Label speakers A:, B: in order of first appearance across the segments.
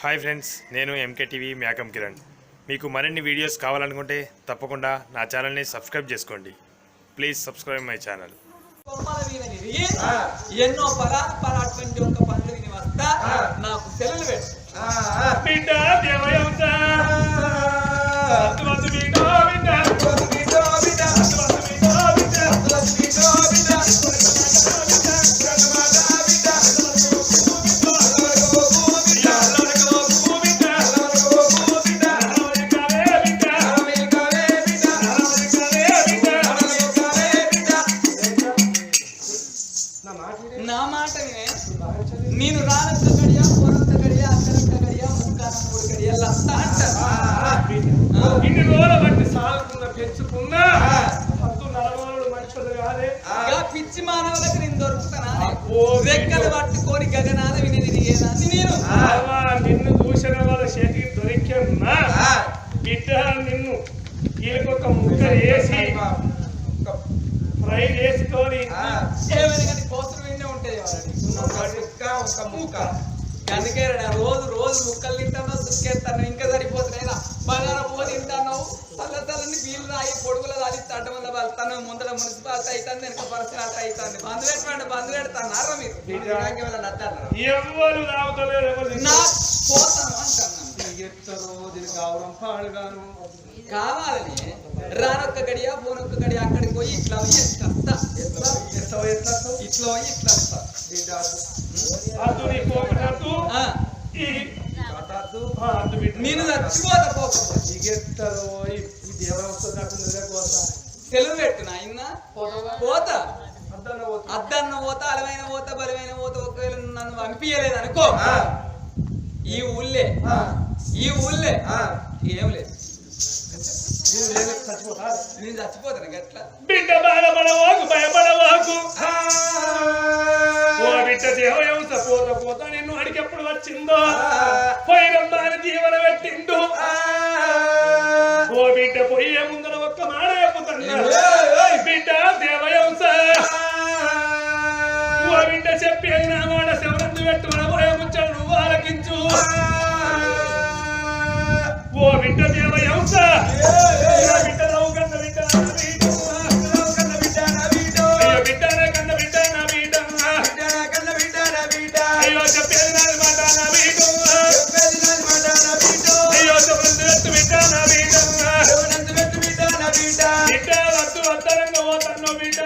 A: Hi friends, నేను MK TV మేకం Kiran. మీకు మరిన్ని వీడియోస్ కావాలనుకుంటే తప్పకుండా నా ఛానల్ని సబ్స్క్రైబ్ చేసుకోండి. Please subscribe my channel.
B: ఎన్నో పరాటువంటి ఒక పనులు విని వస్తా నాకు సెలవులు పెట్టు. నా మాట నేను రానంత గడియా పొరంత గడియా అక్కడంత గడియా ముక్కాన మూడు గడియలు వస్తా అంటాను.
C: ఇన్ని రోజుల బట్టి సాగుకున్న పెంచుకున్నా నలవాళ్ళు మనుషులు కాదే
B: పిచ్చి మానవులకు నేను దొరుకుతానా? రెక్కలు పట్టుకొని గగనాల విని తిరిగేదాన్ని నేను.
C: నిన్ను దూషణ వాళ్ళ చేతికి దొరికినా బిడ్డ నిన్ను వీళ్ళకొక ముక్క వేసి ఫ్రై చేసుకొని
B: ఏమైనా కోసలు వినే ఉంటాయి ఒక ముక్క. అందుకే రోజు రోజు ముక్కలు తింటాను, సుక్కేస్తాను, ఇంకా సరిపోతున్నాయి. బంగారం పువ్వు తింటాను, చల్లతల్లని వీళ్ళు రాయి పొడుగుల దాడిస్తే అడ్డ వల్ల వెళ్తాను. ముందర మున్సిపాలిటీ అవుతుంది, వెనక పరిసరాలు అవుతుంది. బంధు పెట్టమంటే బంధు పెడతాను. మీరు
C: ఎవరు రావట్లేదు
B: నా పోతాను అంటాను.
C: దీనికి ఆవరం పాడుగాను
B: కావాలని రానొక్క గడియా పోనొక్క గడియా అక్కడికి పోయి ఇట్లా పోయి ఇట్లా పోయి ఇట్లా నేను చచ్చిపోతా సెలవు పెట్టు నాయన పోతా. అద్దన్న పోతా, అలమైన పోతా, బలమైన పోతా. ఒకవేళ నన్ను పంపించలేదు అనుకో, ఈ ఊళ్ళే ఏం లేదు, నేను చచ్చిపోతాను. గట్లా
C: బిడ్డ బాధపడవాకు, భయపడవాకు. ఓ బిడ్డ దేవయం పోత నిన్ను అడికెప్పుడు వచ్చిందో పోయినమ్మా అని జీవన పెట్టిండు. ఓ బిడ్డ పోయే ముందర ఒక్క మాట చెప్పుతున్నా బిడ్డ దేవయంస. ఓ బిడ్డ చెప్పి నా మాట శవరందు పెట్టు పోయే ముచ్చడు నువ్వు ఆలకించు. ఓ బిడ్డ దేవయంస బిడ్డ రావు కన్న బిడ్డ అయ్యో చెప్పేది నాది మాట నా వీడు. అయ్యో చెప్పండి బిడ్డ నా వీడు. బిడ్డ వద్దు వద్దరంగా పోతాను బిడ్డ.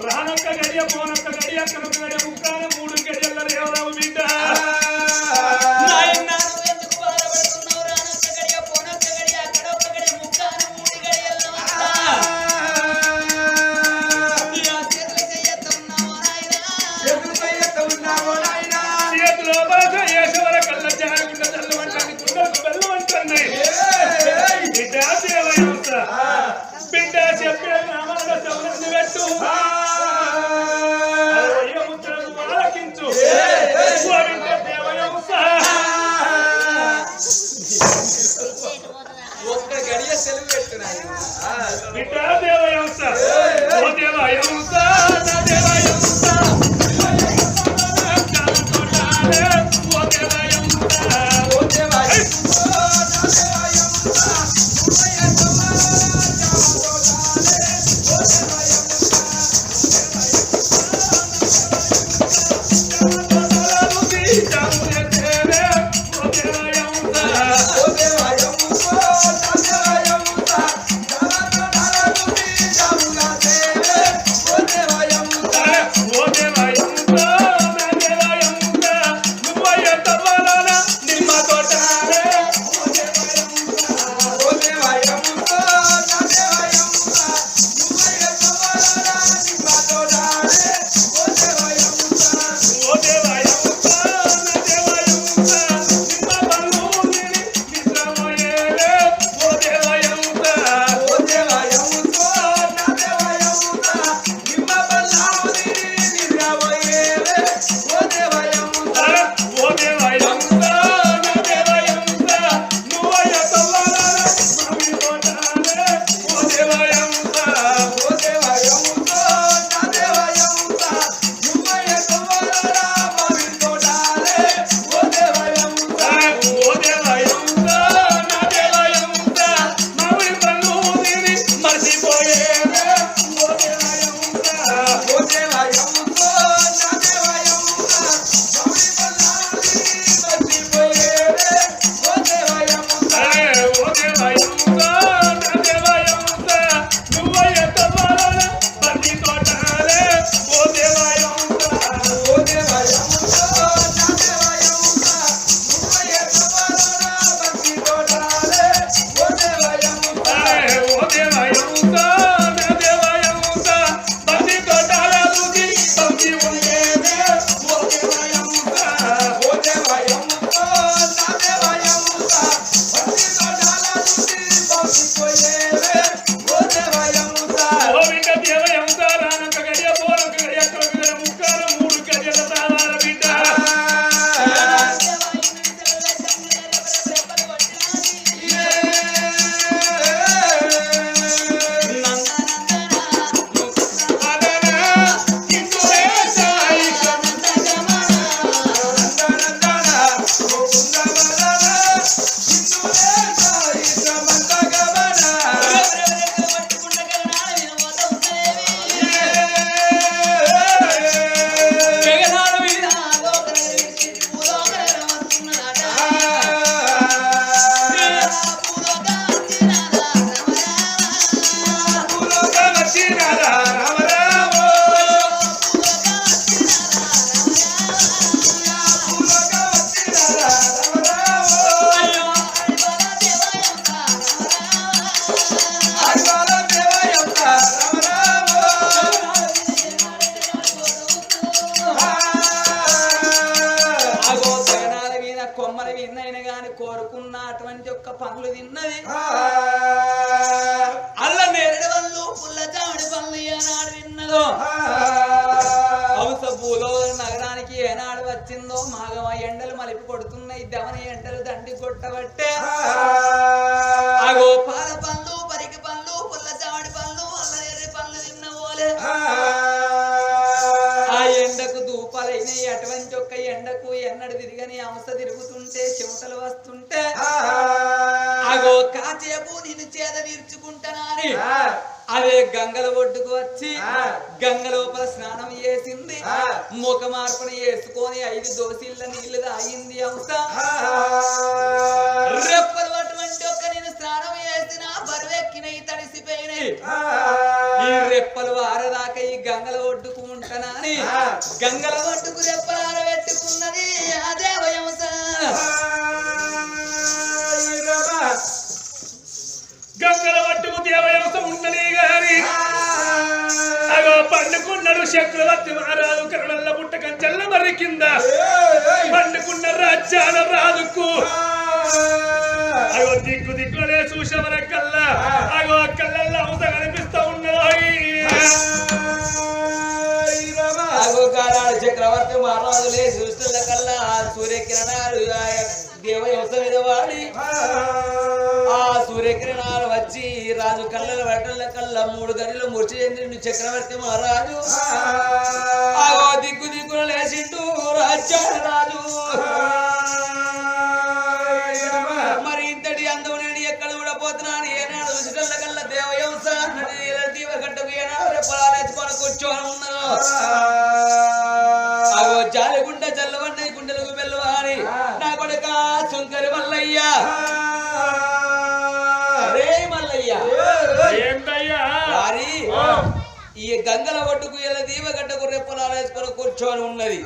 C: రానొక్క గడియ పోనొక్క గడియ అక్కడొక్క గడియ ముక్కాన మూడు గడియల రేవరావు బిడ్డ. బిడ్డ చెప్పే నామాల శవరందు పెట్టు, ముచ్చలకు ఆలకించు.
B: ఒక్క గడియ సెలవు పెట్టు
C: బిడ్డ దేవయంస. ఓ దేవయంస నా దేవయంస.
B: ఓ మరి విన్నైన గాని కోరుకున్న అటువంటి ఒక్క పనులు తిన్నది అల్ల నేరడు వాళ్ళు పుల్ల చావడి పనులు ఏనాడు విన్నదో హంస భూలోక నగరానికి ఏనాడు వచ్చిందో మాగవ ఎండలు మలిపి కొడుతున్నాయి దవని ఎండలు దండి కొట్టబట్టే అగో పాల పళ్ళు పరికి పళ్ళు పుల్ల చావడి పళ్ళు అల్ల ఎర్రి పళ్ళు తిన్నవోలే ఆ ఎండకు దూపాలైనాయి అటువంటి ఒక్క ఎండకు ఎన్నడు తిరిగని అంశ తిరుగుతుంటే చెమటలు వస్తుంటే అగో కాచేపు నేను చేద తీర్చుకుంటానని అదే గంగల ఒడ్డుకు వచ్చి గంగ లోపల స్నానం చేసింది ముఖ మార్పును వేసుకొని 5 దోసిళ్ళ నీళ్లు తాగింది అంశ రెప్పలు అటువంటి ఒక్క నేను స్నానం చేసిన బరువెక్కినవి తడిసిపోయినాయి ఈ రెప్పలు ఆరదాకా ఈ గంగల ఒడ్డుకు ఉంటానని గంగల ఒడ్డుకు రెప్పలు ఆరబెట్టుకున్నది ఆ దేవయంస
C: గంగల పట్టుకు దేవయంసం ఉన్నది గాని అగో పండుకున్నాడు చక్రవర్తి మహారాజు కరుణల్ల పుట్ట కంచెల్ల మరి కింద పండుకున్న రాజ్యాల రాజుకు అగో దిక్కు దిక్కులే చూసేవర కల్లా అగో కళ్ళల్లో అంశ కనిపిస్తా ఉన్నది
B: చక్రవర్తి మహారాజులే సృష్టిల కల్లా సూర్యకిరణాలు దేవయంస మీద వాడి ఆ సూర్యకిరణాలు వచ్చి రాజు కళ్ళల వెటల కల్లా 3 గడిలో మూర్చి చెందిండు చక్రవర్తి మహారాజు ఆగో దిక్కు దిక్కున లేచిండు రాజ్యాల రాజు మరి ఇంతటి అందం నేను ఎక్కడ కూడా పోతున్నాను ఏనాడు సృష్టిల కల్లా దేవయంస దీవగడ్డకు ఏనాడు రెప్పలాలేసుకొని కూర్చొని ఉన్నాను అగో జాలిగుండ జల్లవన్నయ్య గుండెలకు వెళ్ళవాని నా కొడుక శంకరి మల్లయ్య రే మల్లయ్య
C: ఏంటయ్యా
B: వారి ఈ గంగల ఒడ్డుకు ఎలా దీవగడ్డకు రెప్పలాలేసుకొని కూర్చొని ఉన్నది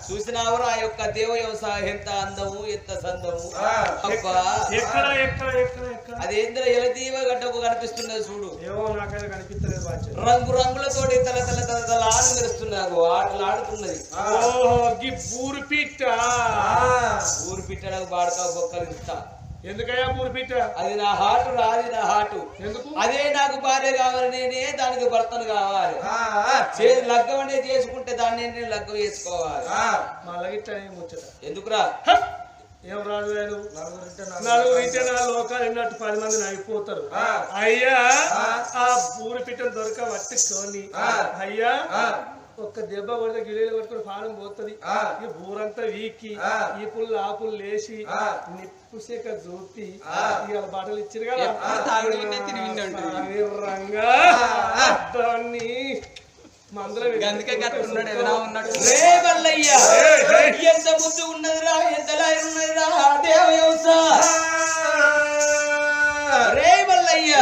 B: చూసినావరా ఆ యొక్క దేవయంస ఎంత అందము ఎంత సందము అబ్బా
C: ఎక్కడ ఎక్కడ ఎక్కడ ఎక్కడ
B: అదేంద్ర ఎలా దీవగడ్డకు కనిపిస్తున్నది చూడు
C: ఏమో నాకైతే కనిపిస్తలేదు బాధ్యత
B: రంగు రంగులతోటి తల తల తల తల ఆడు మెరుస్తున్నారు ఆటలు ఆడుతున్నది
C: ఓహో గి బూరు పిట్ట
B: ఊరు పిట్టడానికి బాడకా బొక్కలు ఇస్తా
C: ఎందుకయ్యా బూరు పిట్ట
B: అది నా హాటు రాది నా హాటు
C: ఎందుకు
B: అదే నాకు భార్య కావాలి నేనే దానికి భర్తను కావాలి లగ్గం అనేది చేసుకుంటే దాన్ని నేను లగ్గం చేసుకోవాలి
C: మళ్ళీ ఇట్లా ఏం ముచ్చట
B: ఎందుకురా
C: ఏం రాదు నలుగురింటే నా లోకాలు ఎన్నట్టు 10 మందిని అయిపోతారు అయ్యా ఆ బూరి పిట్టను దొరక పట్టుకొని అయ్యా ఒక్క దెబ్బ పడితే గిలీలు పట్టుకుని పానం పోతుంది ఈ బూరంతా వీకి ఈ పుల్లు ఆ పుల్లు లేచి నిప్పు శాఖ జోతి ఇవాళ బట్టలు ఇచ్చారు కదా రంగా దాన్ని
B: ఎంత ముద్దు ఉన్నదిరా ఎంత లాయర్ ఉన్నదిరా దేవయంస రే మల్లయ్య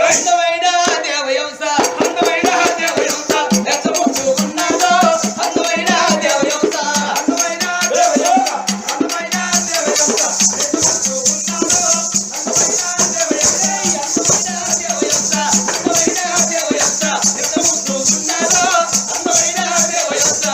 B: అందమైన దేవయంస అందమైన దేవయంస ఎంత ముద్దు ఉన్నదో అందమైన దేవయంస అందమైన దేవయంస అందమైన దేవయంస ఎంత ముద్దు ఉన్నదో అందమైన దేవయంస అందమైన దేవయంస ఎంత ముద్దు ఉన్నదో అందమైన దేవయంస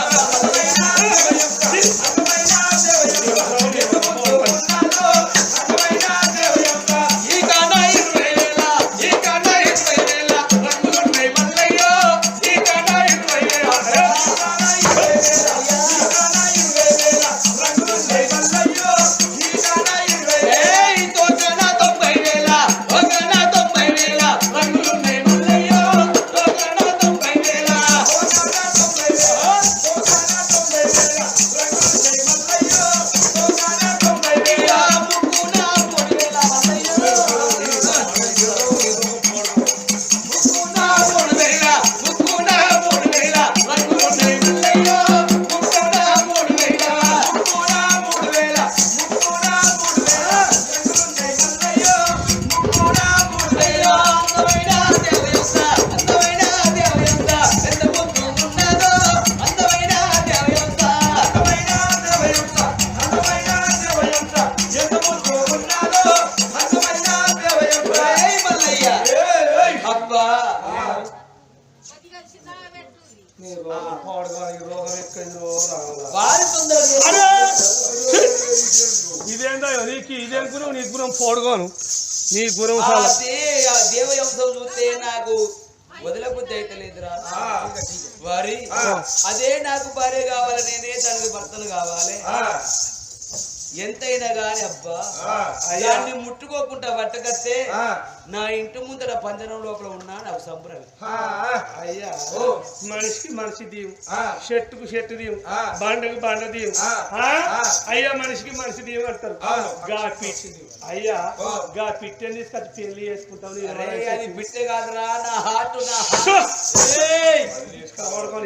C: రోగం ఎక్కడ
B: వారి తొందర
C: ఇదేందో నీకు ఇదేం గురం నీ గురం పోడుకోను నీ గురం
B: అదే ఆ దేవయంశం చూస్తే నాకు వదలబుద్ధి అయితే లేదురా వారి అదే నాకు భార్య కావాలి నేనే దానికి భర్తను కావాలి ఎంతైనా గాని అబ్బా దాన్ని ముట్టుకోకుండా పట్టకస్తే నా ఇంటి ముందర పంజరం లోపల ఉన్నా నాకు సంబరం
C: అయ్యా మనిషికి మనిషి దీవు షెట్టుకు షెట్టు దీవు బండకు బండ దీవు అయ్యా మనిషికి మనిషి దీవు అంటారు గా పిచ్చి అయ్యా గా పిట్టని తీసుకొచ్చి పెళ్లి చేసుకుంటావు
B: అది బిట్టే కాదురా నా హార్ట్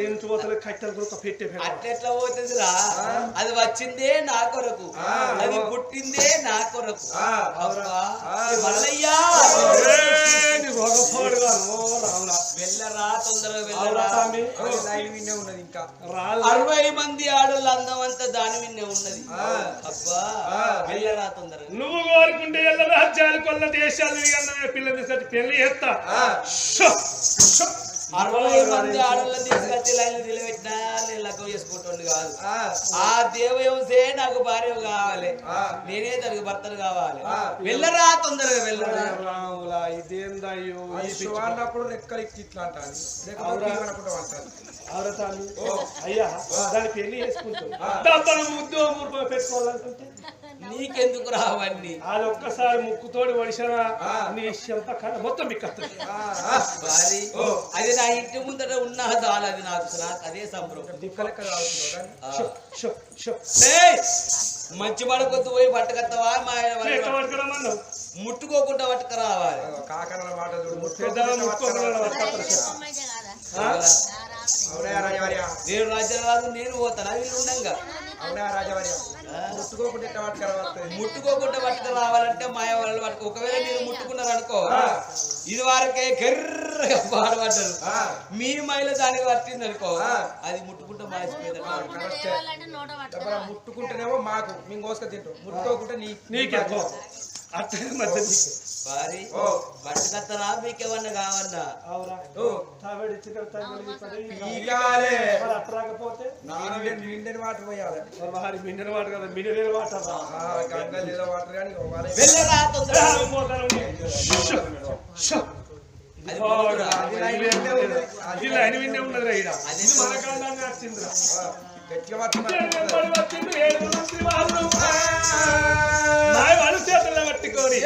C: ఏం చూతలు కట్టెలు కూడా పెట్టే
B: అట్లెట్లా పోతుందిరా అది వచ్చిందే నా కొరకు అది పుట్టిందే నా కొరకు మల్లయ్యా వెళ్ళరా తొందరగా వెళ్ళరా 60 మంది ఆడోళ్ళు అందం అంతా దాని విన్నే ఉన్నది అబ్బా వెళ్ళరా తొందరగా
C: నువ్వు కోరుకుంటే ఎల్ల రాజ్యాలు కొల్ల దేశాలు పిల్లలు తీసుకొచ్చి పెళ్లి చేస్తా
B: 60 మంది ఆడోళ్ళని తీసుకొచ్చి లైన్లు నిలబెట్టినా నేను లగ్గం చేసుకుంటుంది కాదు ఆ దేవయంసే నాకు భార్య కావాలి నేనే దానికి భర్తను కావాలి వెళ్ళరా తొందరగా వెళ్ళరా
C: ఇదేందయ్యో
D: అన్నప్పుడు రెక్కలెక్కి ఇట్లా అంటాను
C: అయ్యా దాన్ని పెళ్లి చేసుకుంటాం ముద్దు మూర్ఖం పెట్టుకోవాలనుకుంటే
B: నీకెందుకు రావన్నీ
C: అది ఒక్కసారి ముక్కుతోడి వడిసరా నీ చెంప మొత్తం మిక్కస్తుంది
B: అది నా ఇంటి ముందర ఉన్న చాలు అది నాకు అదే సంబరం మంచి పడకొద్దు పోయి పట్టుకత్తవా ముట్టుకోకుండా పట్టుక రావాలి
D: కాకర మాట
B: నేను రాజ్యరాజు నేను పోతాను వీళ్ళు ఉండంగా ముట్టుకోకుండా పట్టుకు రావాలంటే మాయ వాళ్ళు పట్టుకు ఒకవేళ మీరు ముట్టుకున్నారు అనుకో ఇది వరకే గర్రగా బాధపడ్డారు మీ మైల దానికి పట్టింది అనుకో అది ముట్టుకుంటే మాసిపోయింది
D: ముట్టుకుంటేనేమో మాకు మేము కోసుక తింటాం ముట్టుకోకుంటే
C: నీకే
B: వారి పట్టుకత్తనా మీకేమన్నా కావన్నా
C: రాకపోతే
D: మిండెన్ వాటర్ పోయాలి
C: మిండిన వాటర్ కదా మినరల్ వాటర్
D: గంగల వాటర్ కానీ
B: వెళ్ళరా తొందరగా
C: ఉన్నది రైడా మన కాలాన్ని వచ్చిందిరా
D: గట్టిగా
C: చేతుల్లో పట్టుకొని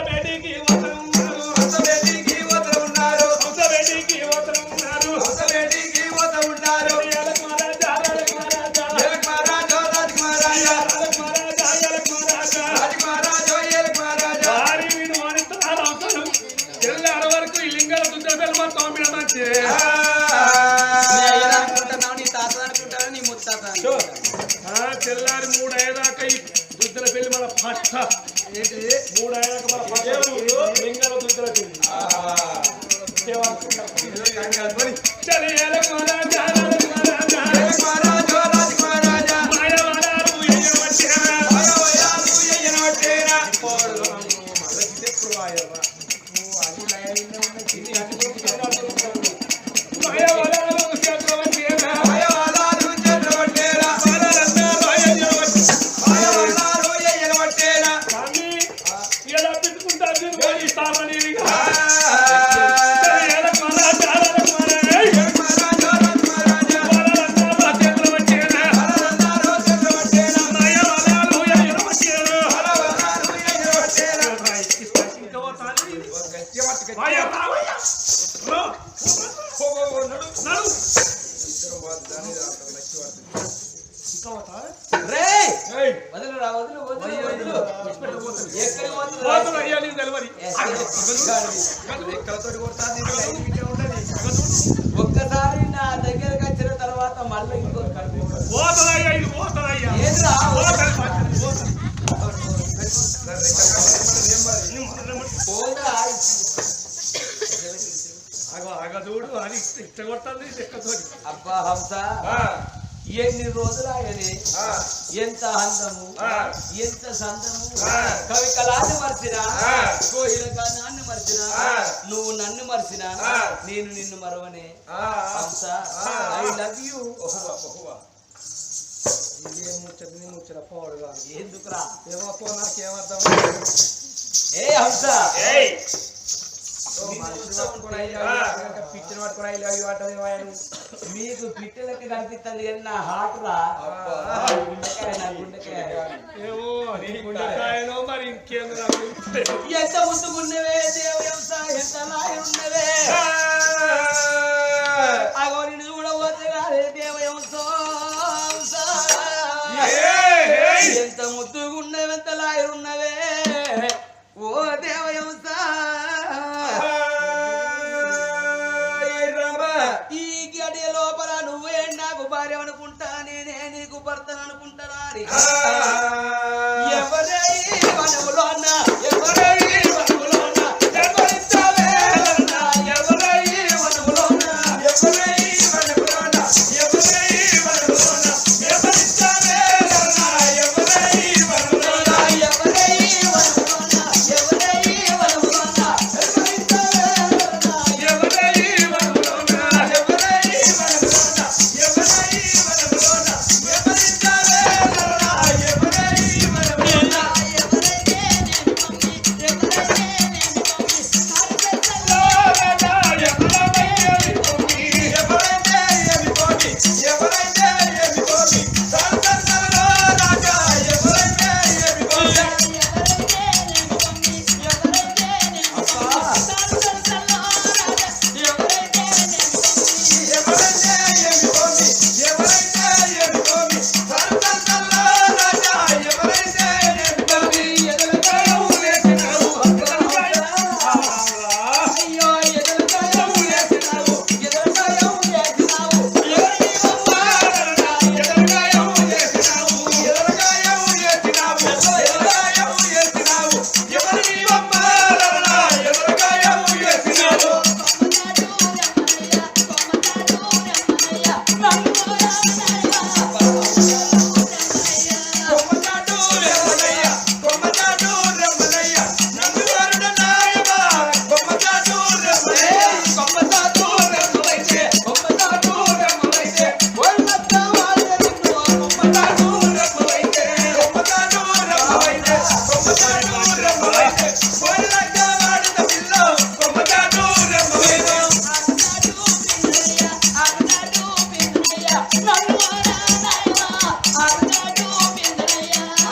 C: బేటీకి తెల్లారి వరకు ఈ లింగాల దుద్దలు తోమిన మంచి తెల్లారి 3 అయ్యేదాకా ఈ దుద్దల పెళ్లి మన ఫస్ట్ ఏంటి 3 అయ్యాక మన లింగాల దుద్దల పెళ్లి
B: ఒక్కసారి నా దగ్గరకు వచ్చిన తర్వాత మళ్ళీ ఇంకో
C: చూడు అది ఇష్టపడుతుంది
B: అబ్బా హంస ఎన్ని రోజులు ఆయనే ఎంత అందము ఎంత సందము కవి కళాన్ని మర్చినా కోయిల గానాన్ని మర్చినా నువ్వు నన్ను మర్చినా నేను నిన్ను మరవనే హంస ఐ లవ్ యూ
C: ఇదే ముచ్చట పోడుగా
E: ఎందుకురా
C: ఏమో పో నాకేమర్థం
E: ఏ హంస
A: ఏయ్
D: పిచ్చర్ పట్టుకుని అయ్యి అవి పట్టదు ఆయన
E: మీకు పిట్టలకి కనిపిస్తుంది కానీ నా హార్ట్ రా గుండెకాయ నా గుండెకాయ
C: ఏమో నీ గుండెకాయనో మరి ఇంకేందో నాకు తెలియదు.
E: ఎంత ముట్టుకున్నవే దేవయంస ఎంత లాయరున్నవే అగో నిన్ను చూడబోతే కాదే దేవయంస ఎంత ముద్దుగున్నవే ఎంత లాయరున్నవే ఓ దేవయంస ఈ గడియ లోపల నువ్వే నాకు భార్య అనుకుంటా నేనే నీకు భర్త అనుకుంటానా అని ఎవరై వనములోన ఎవరై వనములోన ఎవరిస్తావే నా ఎవరై వనములోన ఎవరై వనములోన ఎవరై వనములోన ఎవరిస్తావే నా ఎవరై వనములోన ఎవరై వనములోన ఎవరై వనములోన ఎవరిస్తావే నా ఎవరై వనములోన ఎవరై వనములోన ఎవరై వనములోన ఎవరిస్తావే నా ఎవరై వనములోన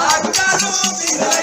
B: Aku